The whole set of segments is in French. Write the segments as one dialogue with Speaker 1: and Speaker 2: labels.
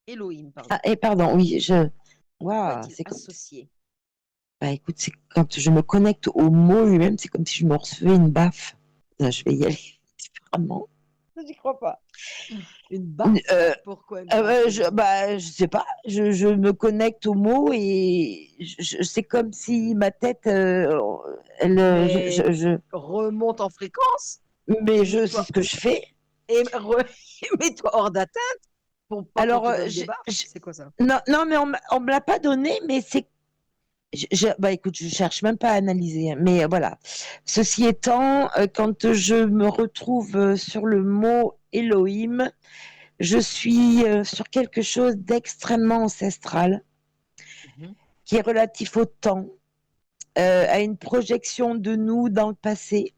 Speaker 1: Elohim,
Speaker 2: Ah,
Speaker 1: pardon.
Speaker 2: et pardon, oui,
Speaker 1: À quoi
Speaker 2: Waouh,
Speaker 1: est-il
Speaker 2: c'est comme.
Speaker 1: associé?
Speaker 2: Bah écoute, c'est quand je me connecte au mot lui-même, c'est comme si je me recevais une baffe. Je vais y aller différemment.
Speaker 1: J'y crois pas. Une baffe?
Speaker 2: Euh,
Speaker 1: Pourquoi une baffe, Élodie?
Speaker 2: je sais pas, je me connecte au mot et c'est comme si ma tête,
Speaker 1: Mais remonte en fréquence
Speaker 2: mais
Speaker 1: et
Speaker 2: je sais ce
Speaker 1: mets-toi
Speaker 2: que je fais.
Speaker 1: mets-toi hors d'atteinte pour pas qu'on
Speaker 2: Alors,
Speaker 1: te donne des baffes. C'est quoi ça?
Speaker 2: non, non, mais on me l'a pas donné, mais c'est, bah écoute, je cherche même pas à analyser, hein, mais voilà. Ceci étant, quand je me retrouve sur le mot Elohim, je suis sur quelque chose d'extrêmement ancestral,
Speaker 1: Mhm,
Speaker 2: qui est relatif au temps,
Speaker 1: mhm,
Speaker 2: à une projection de nous dans le passé,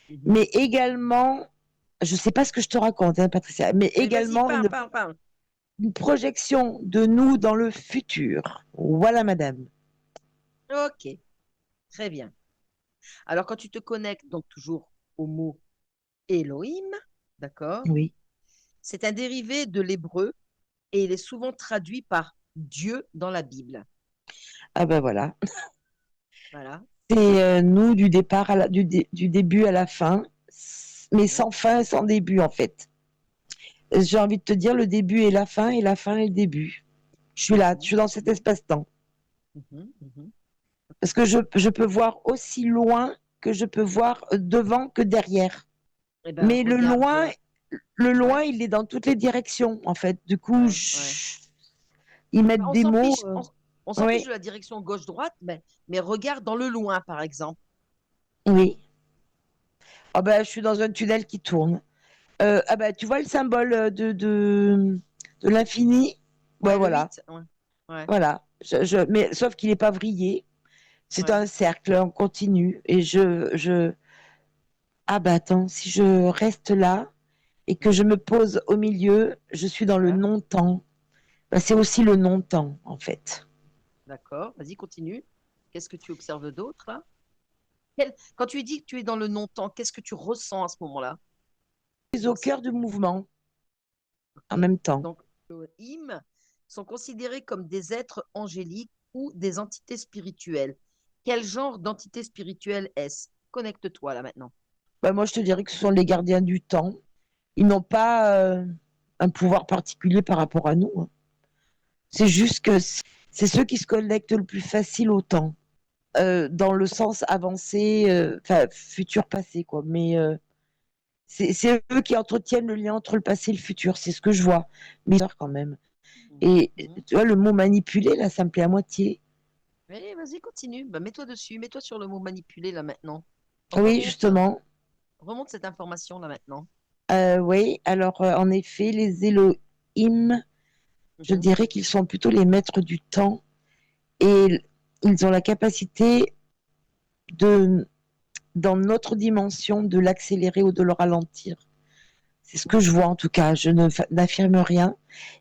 Speaker 1: mhm.
Speaker 2: mais également, je sais pas ce que je te raconte, hein, Patricia, mais
Speaker 1: Mais vas-y,
Speaker 2: également
Speaker 1: parle, parle, parle.
Speaker 2: une projection de nous dans le futur. Voilà, madame.
Speaker 1: Ok, très bien. Alors, quand tu te connectes, donc toujours au mot Elohim, d'accord?
Speaker 2: Oui.
Speaker 1: C'est un dérivé de l'hébreu et il est souvent traduit par Dieu dans la Bible.
Speaker 2: Ah ben voilà.
Speaker 1: Voilà.
Speaker 2: C'est nous du départ du début à la fin, mais
Speaker 1: Ok.
Speaker 2: sans fin, sans début en fait. J'ai envie de te dire, le début est la fin et la fin est le début. Je suis là, je
Speaker 1: Mhm,
Speaker 2: suis dans cet
Speaker 1: mhm,
Speaker 2: espace-temps.
Speaker 1: mhm, mhm.
Speaker 2: Parce que je peux voir aussi loin que je peux voir devant que derrière.
Speaker 1: Eh ben,
Speaker 2: Mais
Speaker 1: regarde.
Speaker 2: le loin,
Speaker 1: Ouais,
Speaker 2: il est dans toutes les directions en fait. Du coup,
Speaker 1: ouais, ouais.
Speaker 2: ils
Speaker 1: Ben,
Speaker 2: mettent
Speaker 1: on
Speaker 2: des
Speaker 1: s'en
Speaker 2: mots.
Speaker 1: fiche, on s'en fiche
Speaker 2: Oui,
Speaker 1: de la direction gauche-droite, mais regarde dans le loin, par exemple.
Speaker 2: oui. Ah ben, je suis dans un tunnel qui tourne. Ah ben, tu vois le symbole de l'infini? Ben
Speaker 1: Ouais, le
Speaker 2: voilà,
Speaker 1: 8. Ouais, ouais,
Speaker 2: voilà. Mais sauf qu'il n'est pas vrillé. C'est
Speaker 1: ouais.
Speaker 2: un cercle, on continue. Et ah ben attends, si je reste là et que je
Speaker 1: Mhm.
Speaker 2: me pose au milieu, je suis dans le
Speaker 1: Ouais,
Speaker 2: non-temps. Ben, c'est aussi le non-temps, en fait.
Speaker 1: d'accord. Vas-y, continue. Qu'est-ce que tu observes d'autre, là? Quand tu dis que tu es dans le non-temps, qu'est-ce que tu ressens à ce moment-là?
Speaker 2: Je suis au cœur du mouvement en
Speaker 1: Ok.
Speaker 2: même temps.
Speaker 1: Donc, hymnes sont considérés comme des êtres angéliques ou des entités spirituelles. Quel genre d'entité spirituelle est-ce? Connecte-toi là maintenant.
Speaker 2: Ben, moi, je te dirais que ce sont les gardiens du temps. Ils n'ont pas un pouvoir particulier par rapport à nous, hein. C'est juste que c'est ceux qui se connectent le plus facile au temps, dans le sens avancé, enfin futur passé, quoi. Mais c'est eux qui entretiennent le lien entre le passé et le futur, c'est ce que je vois. Mais quand même.
Speaker 1: Mhm,
Speaker 2: Et
Speaker 1: mhm.
Speaker 2: tu vois, le mot manipuler, là, ça me plaît à moitié.
Speaker 1: Mais vas-y, continue. Bah, mets-toi dessus, mets-toi sur le mot manipuler là maintenant.
Speaker 2: Oui,
Speaker 1: Remonte,
Speaker 2: justement.
Speaker 1: remonte cette information là maintenant.
Speaker 2: Oui, alors en effet, les Elohim, je
Speaker 1: Mhm.
Speaker 2: dirais qu'ils sont plutôt les maîtres du temps et ils ont la capacité de, dans notre dimension, de l'accélérer ou de le ralentir. C'est ce que je vois en tout cas. Je n'affirme rien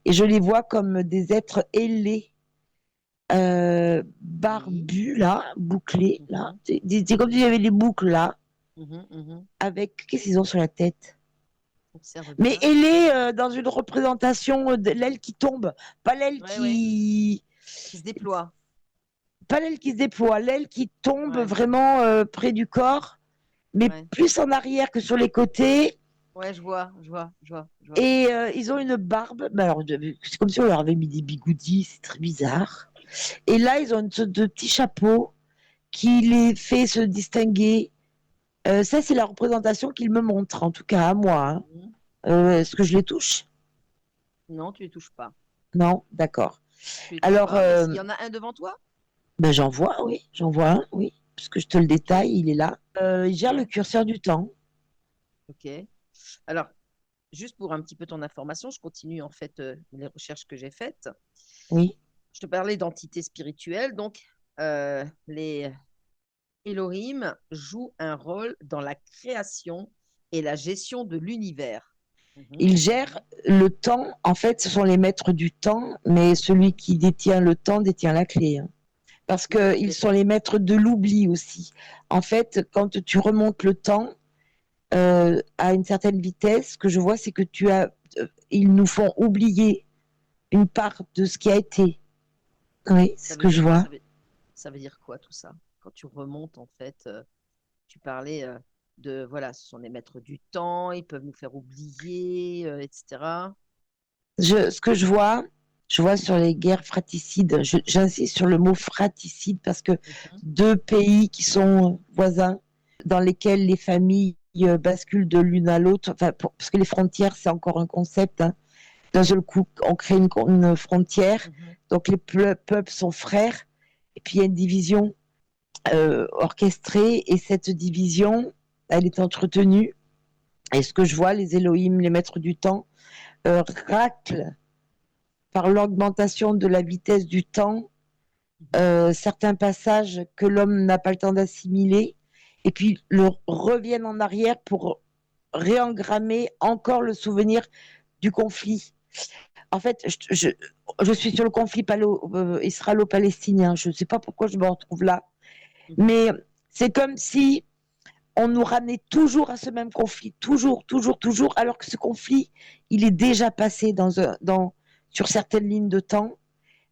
Speaker 2: et je les vois comme des êtres ailés,
Speaker 1: Oui.
Speaker 2: barbus là, bouclés là.
Speaker 1: Mhm,
Speaker 2: C'est comme s'il y avait des boucles là,
Speaker 1: mhm, mhm.
Speaker 2: avec qu'est-ce qu'ils ont sur la tête?
Speaker 1: Observe
Speaker 2: Mais
Speaker 1: bien.
Speaker 2: ailés dans une représentation de l'aile qui tombe, pas l'aile
Speaker 1: Ouais, ouais.
Speaker 2: qui,
Speaker 1: Qui se déploie.
Speaker 2: pas l'aile qui se déploie, l'aile qui tombe
Speaker 1: Ouais,
Speaker 2: vraiment près du corps, mais
Speaker 1: ouais.
Speaker 2: plus en arrière que sur les côtés.
Speaker 1: Ouais, je vois, je vois, je vois, je vois.
Speaker 2: Et ils ont une barbe. Mais alors, c'est comme si on leur avait mis des bigoudis. C'est très bizarre. Et là, ils ont une sorte de petit chapeau qui les fait se distinguer. Ça, c'est la représentation qu'ils me montrent, en tout cas à moi, hein.
Speaker 1: Mhm.
Speaker 2: Est-ce que je les touche?
Speaker 1: Non, tu les touches pas.
Speaker 2: Non, d'accord.
Speaker 1: Tu les touches
Speaker 2: Alors,
Speaker 1: pas, mais s'il y en a un devant toi?
Speaker 2: ben, j'en vois, oui. J'en vois un, oui. Parce que je te le
Speaker 1: Ok,
Speaker 2: détaille, il est là. Il gère le
Speaker 1: ouais,
Speaker 2: curseur du temps.
Speaker 1: ok. Alors, juste pour un petit peu ton information, je continue en fait les recherches que j'ai faites.
Speaker 2: Oui.
Speaker 1: Je te parlais d'entités spirituelles, donc les Elohim jouent un rôle dans la création et la gestion de l'univers. Mhm,
Speaker 2: Il gère
Speaker 1: mhm.
Speaker 2: le temps. En fait, ce sont les maîtres du temps, mais celui qui détient le temps détient la clé, hein. Parce
Speaker 1: Tout à
Speaker 2: qu'ils
Speaker 1: fait.
Speaker 2: sont les maîtres de l'oubli aussi. En fait, quand tu remontes le temps à une certaine vitesse, ce que je vois, c'est que ils nous font oublier une part de ce qui a été. Oui, c'est
Speaker 1: Ça
Speaker 2: ce
Speaker 1: veut
Speaker 2: que je
Speaker 1: dire,
Speaker 2: vois.
Speaker 1: ça veut dire quoi tout ça? Quand tu remontes, en fait, tu parlais de, voilà, ce sont les maîtres du temps, ils peuvent nous faire oublier, etc.
Speaker 2: Ce que je vois sur les guerres fraticides, j'insiste sur le mot fratricide parce que
Speaker 1: Mhm,
Speaker 2: deux pays qui sont voisins, dans lesquels les familles basculent de l'une à l'autre, enfin, parce que les frontières, c'est encore un concept, hein. D'un seul coup, on crée une frontière,
Speaker 1: mhm.
Speaker 2: donc les peuples sont frères, et puis il y a une division orchestrée, et cette division, elle est entretenue. Et ce que je vois, les Elohim, les maîtres du temps, raclent par l'augmentation de la vitesse du temps
Speaker 1: Mhm.
Speaker 2: certains passages que l'homme n'a pas le temps d'assimiler, et puis le reviennent en arrière pour réengrammer encore le souvenir du conflit. En fait, je suis sur le conflit israélo-palestinien. Je ne sais pas pourquoi je me retrouve là,
Speaker 1: Mhm.
Speaker 2: mais c'est comme si on nous ramenait toujours à ce même conflit, toujours, toujours, toujours, alors que ce conflit, il est déjà passé sur certaines lignes de temps.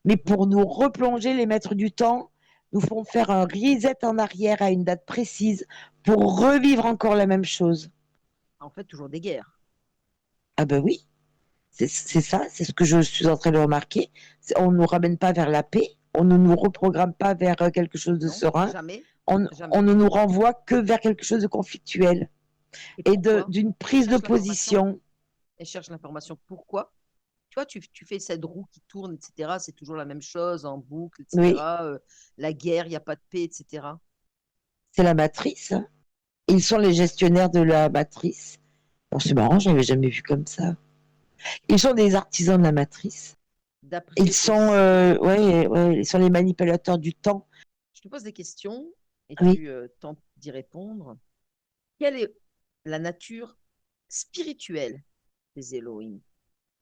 Speaker 2: Mais
Speaker 1: Mhm.
Speaker 2: pour nous replonger, les maîtres du temps nous font faire un reset en arrière à une date précise pour revivre encore la même chose.
Speaker 1: En fait, toujours des guerres.
Speaker 2: Ah ben oui, c'est ça, c'est ce que je suis en train de remarquer. On ne nous ramène pas vers la paix, on ne nous reprogramme pas vers quelque chose de
Speaker 1: Non,
Speaker 2: serein,
Speaker 1: jamais,
Speaker 2: on
Speaker 1: jamais.
Speaker 2: ne nous renvoie que vers quelque chose de conflictuel
Speaker 1: Et
Speaker 2: et
Speaker 1: pourquoi?
Speaker 2: d'une
Speaker 1: Elle
Speaker 2: prise de
Speaker 1: cherche l'information.
Speaker 2: position.
Speaker 1: Elle cherche l'information. Pourquoi? Tu vois, tu fais cette roue qui tourne, etc. C'est toujours la même chose en boucle,
Speaker 2: Oui,
Speaker 1: etc. La guerre, il n'y a pas de paix, etc.
Speaker 2: c'est la matrice, hein. Ils sont les gestionnaires de la matrice. Bon, c'est marrant, je n'avais jamais vu comme ça. Ils sont des artisans de la matrice. Ils
Speaker 1: D'après
Speaker 2: sont,
Speaker 1: aussi,
Speaker 2: ouais, ouais, ils sont les manipulateurs du temps.
Speaker 1: je te pose des questions et
Speaker 2: Oui.
Speaker 1: tu tentes d'y répondre. Quelle est la nature spirituelle des Elohim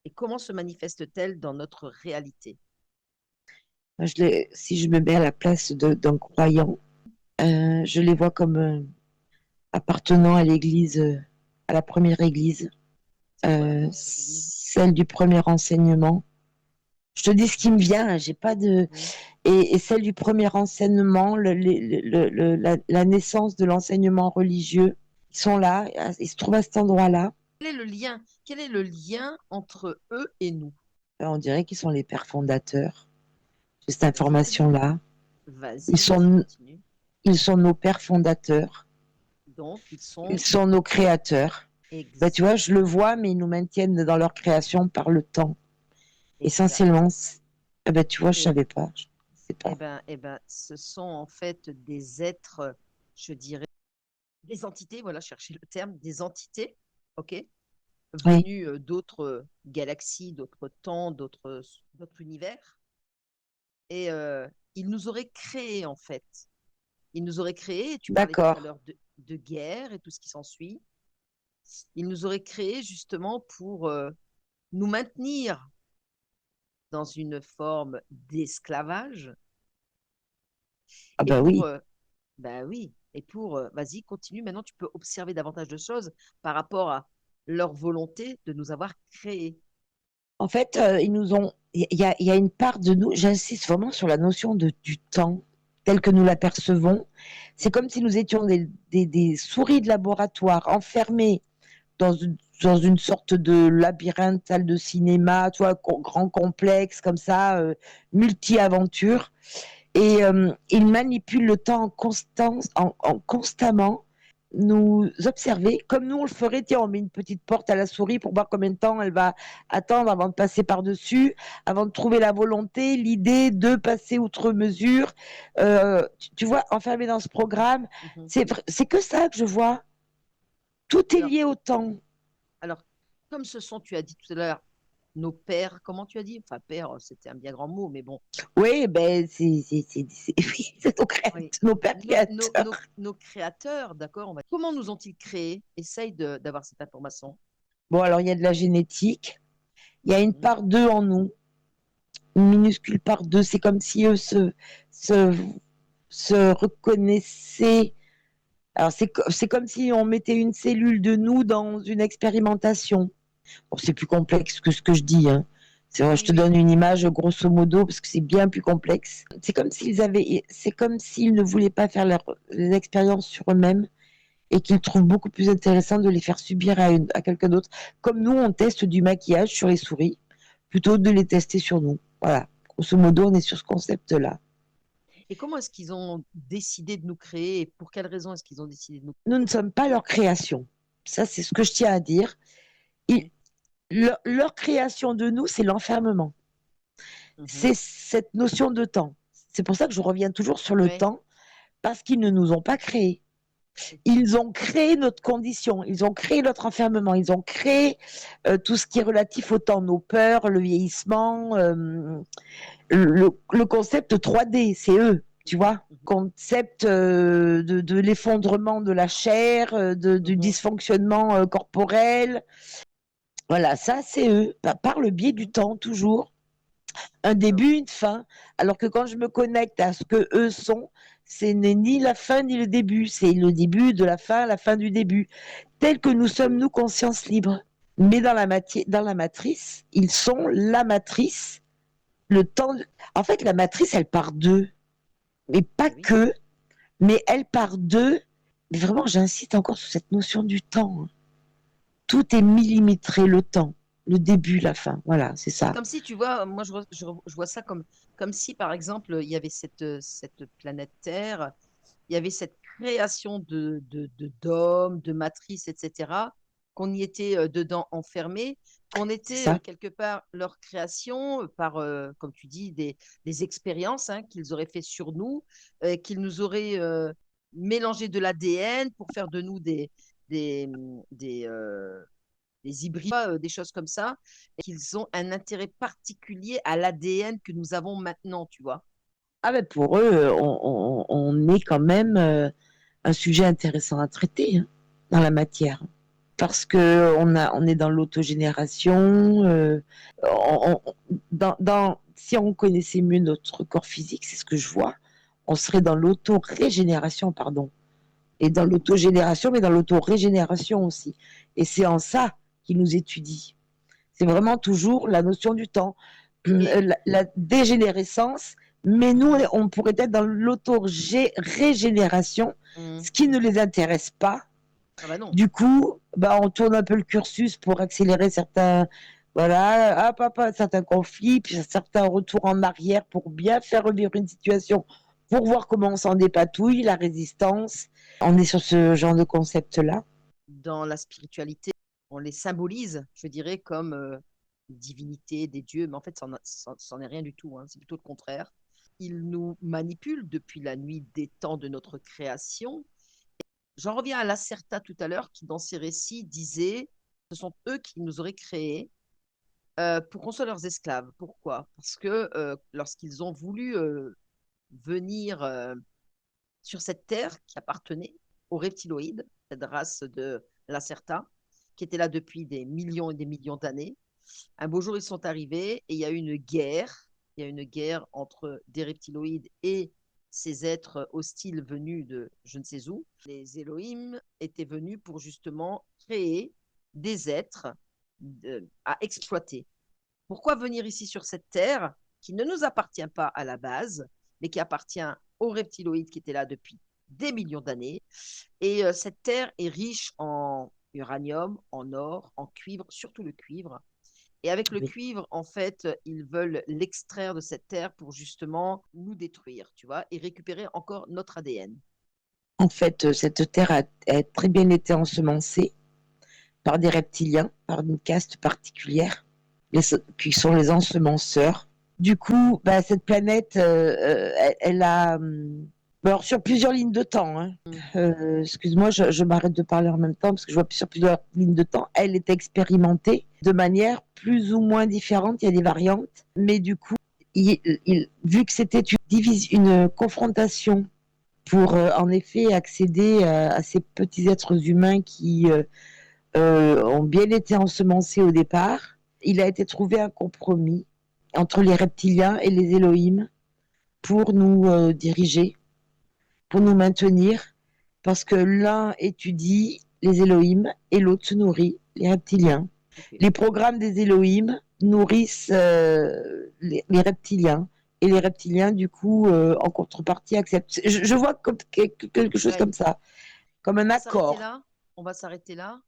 Speaker 1: et comment se manifeste-t-elle dans notre réalité?
Speaker 2: Si je me mets à la place d'un croyant, je les vois comme appartenant à l'église, à la première église,
Speaker 1: C'est quoi la première église?
Speaker 2: celle du premier enseignement. Je te dis ce qui me vient, hein, j'ai pas de.
Speaker 1: Oui.
Speaker 2: Et celle du premier enseignement, la naissance de l'enseignement religieux, ils sont là, ils se trouvent à cet endroit-là.
Speaker 1: Quel est le lien? Quel est le lien entre eux et nous?
Speaker 2: On dirait qu'ils sont les pères fondateurs. J'ai cette
Speaker 1: Vas-y,
Speaker 2: information-là. Ils
Speaker 1: vas-y,
Speaker 2: sont,
Speaker 1: continue.
Speaker 2: ils sont nos pères fondateurs.
Speaker 1: Donc, ils
Speaker 2: Ils
Speaker 1: sont
Speaker 2: sont nos créateurs. Ben, tu vois,
Speaker 1: exact,
Speaker 2: je le vois, mais ils nous maintiennent dans leur création par le temps.
Speaker 1: exact.
Speaker 2: Essentiellement, eh ben, tu vois, je
Speaker 1: Et
Speaker 2: savais pas. Je sais pas.
Speaker 1: ce sont en fait des êtres, je dirais, des entités, voilà, chercher le terme, des entités, ok,
Speaker 2: Oui,
Speaker 1: venues d'autres galaxies, d'autres temps, d'autres univers. Et ils nous auraient créés, en fait. Ils nous auraient créés, et tu parlais tout à
Speaker 2: d'accord.
Speaker 1: l'heure de guerre et tout ce qui s'ensuit. Ils nous auraient créés justement pour nous maintenir dans une forme d'esclavage
Speaker 2: Ah
Speaker 1: et
Speaker 2: bah
Speaker 1: pour,
Speaker 2: oui.
Speaker 1: bah oui, et pour, vas-y, continue, maintenant tu peux observer davantage de choses par rapport à leur volonté de nous avoir créés.
Speaker 2: En fait, ils nous ont. Il y a une part de nous. J'insiste vraiment sur la notion du temps tel que nous l'apercevons. C'est
Speaker 1: Mhm,
Speaker 2: comme si nous étions des souris de laboratoire enfermées dans une sorte de labyrinthe, salle de cinéma, tu vois, grand complexe comme ça, multi-aventure. Et il manipule le temps en constance, constamment nous observer, comme nous on le ferait, tiens, on met une petite porte à la souris pour voir combien de temps elle va attendre avant de passer par-dessus, avant de trouver la volonté, l'idée de passer outre mesure. Tu vois, enfermé dans ce programme,
Speaker 1: mhm.
Speaker 2: c'est que ça que je vois. Tout est
Speaker 1: Alors,
Speaker 2: lié au temps.
Speaker 1: alors, comme ce sont, tu as dit tout à l'heure, nos pères, comment tu as dit? Enfin, père, c'était un bien grand mot, mais bon,
Speaker 2: Oui, ben, oui, c'est
Speaker 1: oui.
Speaker 2: nos pères créateurs.
Speaker 1: Nos créateurs, d'accord, comment nous ont-ils créés? Essaye d'avoir cette information.
Speaker 2: Bon, alors il y a de la génétique, il y a une
Speaker 1: Mhm.
Speaker 2: part d'eux en nous, une minuscule part d'eux. C'est comme si eux se, se reconnaissaient. Alors, c'est comme si on mettait une cellule de nous dans une expérimentation. Bon, c'est plus complexe que ce que je dis, hein. Je
Speaker 1: Oui,
Speaker 2: te
Speaker 1: oui.
Speaker 2: donne une image grosso modo parce que c'est bien plus complexe. C'est comme s'ils ne voulaient pas faire les expériences sur eux-mêmes et qu'ils trouvent beaucoup plus intéressant de les faire subir à quelqu'un d'autre. Comme nous, on teste du maquillage sur les souris plutôt que de les tester sur nous. Voilà. Grosso modo, on est sur ce concept-là.
Speaker 1: Et comment est-ce qu'ils ont décidé de nous créer et pour quelles raisons est-ce qu'ils ont décidé de nous
Speaker 2: Nous ne sommes pas leur création. Ça, c'est ce que je tiens à dire. Ils-
Speaker 1: créer?
Speaker 2: leur création de nous, c'est l'enfermement.
Speaker 1: Mhm.
Speaker 2: C'est cette notion de temps. C'est pour ça que je reviens toujours sur le
Speaker 1: Oui.
Speaker 2: temps, parce qu'ils ne nous ont pas créés. Ils ont créé notre condition, ils ont créé notre enfermement, ils ont créé tout ce qui est relatif au temps, nos peurs, le vieillissement, le concept 3D, c'est eux, tu
Speaker 1: Mhm.
Speaker 2: vois. Concept de l'effondrement de la chair, du
Speaker 1: Mhm.
Speaker 2: dysfonctionnement corporel. Voilà, ça c'est eux, par le biais du temps, toujours. Un
Speaker 1: D'accord.
Speaker 2: début, une fin. Alors que quand je me connecte à ce que eux sont, ce n'est ni la fin ni le début, c'est le début de la fin du début. Tel que nous sommes, nous, conscience libre. Mais dans la matière, dans la matrice, ils sont la matrice, le temps. En fait, la matrice, elle part d'eux, mais pas
Speaker 1: Eh oui.
Speaker 2: que, mais elle part d'eux. Mais vraiment, j'insiste encore sur cette notion du temps, hein. Tout est millimétré, le temps, le début, la fin. Voilà, c'est
Speaker 1: C'est
Speaker 2: ça.
Speaker 1: comme si, tu vois, moi je vois ça comme si, par exemple, il y avait cette planète Terre, il y avait cette création d'hommes, de matrices, etc., qu'on y était dedans enfermés, qu'on
Speaker 2: C'est
Speaker 1: était
Speaker 2: ça.
Speaker 1: quelque part leur création par, comme tu dis, des expériences hein, qu'ils auraient fait sur nous, qu'ils nous auraient mélangé de l'ADN pour faire de nous des, des, euh, des hybrides, des choses comme ça, et qu'ils ont un intérêt particulier à l'ADN que nous avons maintenant, tu vois.
Speaker 2: Ah ben pour eux, on est quand même un sujet intéressant à traiter, hein, dans la matière. Parce que on est dans l'autogénération. Si on connaissait mieux notre corps physique, c'est ce que je vois, on serait dans l'auto-régénération, pardon. Et dans l'autogénération, mais dans l'auto-régénération aussi. Et c'est en ça qu'ils nous étudient. C'est vraiment toujours la notion du temps,
Speaker 1: Et
Speaker 2: la dégénérescence, mais nous,
Speaker 1: mhm,
Speaker 2: on pourrait être dans l'auto-régénération,
Speaker 1: mhm.
Speaker 2: ce qui ne les intéresse pas.
Speaker 1: Ah bah non.
Speaker 2: Du coup, bah, on tourne un peu le cursus pour accélérer certains, voilà, certains conflits, puis certains retours en arrière pour bien faire revivre une situation, pour voir comment on s'en dépatouille, la résistance. On est sur ce genre de concept-là.
Speaker 1: Dans la spiritualité, on les symbolise, je dirais, comme divinité, des dieux, mais en fait, c'en est rien du tout, hein. C'est plutôt le contraire. Ils nous manipulent depuis la nuit des temps de notre création. J'en reviens à Lacerta tout à l'heure, qui dans ses récits disait, ce sont eux qui nous auraient créés pour qu'on soit leurs esclaves. Pourquoi? Parce que lorsqu'ils ont voulu venir sur cette terre qui appartenait aux reptiloïdes, cette race de Lacerta, qui était là depuis des millions et des millions d'années. Un beau jour, ils sont arrivés et il y a eu une guerre. Il y a une guerre entre des reptiloïdes et ces êtres hostiles venus de je ne sais où. Les Elohim étaient venus pour justement créer des êtres à exploiter. Pourquoi venir ici sur cette terre qui ne nous appartient pas à la base, mais qui appartient aux reptiloïdes qui étaient là depuis des millions d'années. Et cette terre est riche en uranium, en or, en cuivre, surtout le cuivre. Et avec le
Speaker 2: Oui.
Speaker 1: cuivre, en fait, ils veulent l'extraire de cette terre pour justement nous détruire, tu vois, et récupérer encore notre ADN.
Speaker 2: En fait, cette terre a très bien été ensemencée par des reptiliens, par une caste particulière, qui sont les ensemenceurs. Du coup, bah, cette planète, elle a, alors sur plusieurs lignes de temps, hein.
Speaker 1: Mm.
Speaker 2: Excuse-moi, je m'arrête de parler en même temps parce que je vois sur plusieurs lignes de temps. Elle est expérimentée de manière plus ou moins différente. Il y a des variantes, mais du coup, vu que c'était une confrontation pour en effet accéder à ces petits êtres humains qui ont bien été ensemencés au départ, il a été trouvé un compromis entre les reptiliens et les Elohim pour nous diriger, pour nous maintenir, parce que l'un étudie les Elohim et l'autre se nourrit, les reptiliens.
Speaker 1: Okay.
Speaker 2: Les programmes des Elohim nourrissent les reptiliens. Et les reptiliens, du coup, en contrepartie, acceptent. Je vois comme, quelque chose
Speaker 1: Ouais.
Speaker 2: comme ça, comme un
Speaker 1: On va s'arrêter
Speaker 2: accord.
Speaker 1: là. On va s'arrêter là.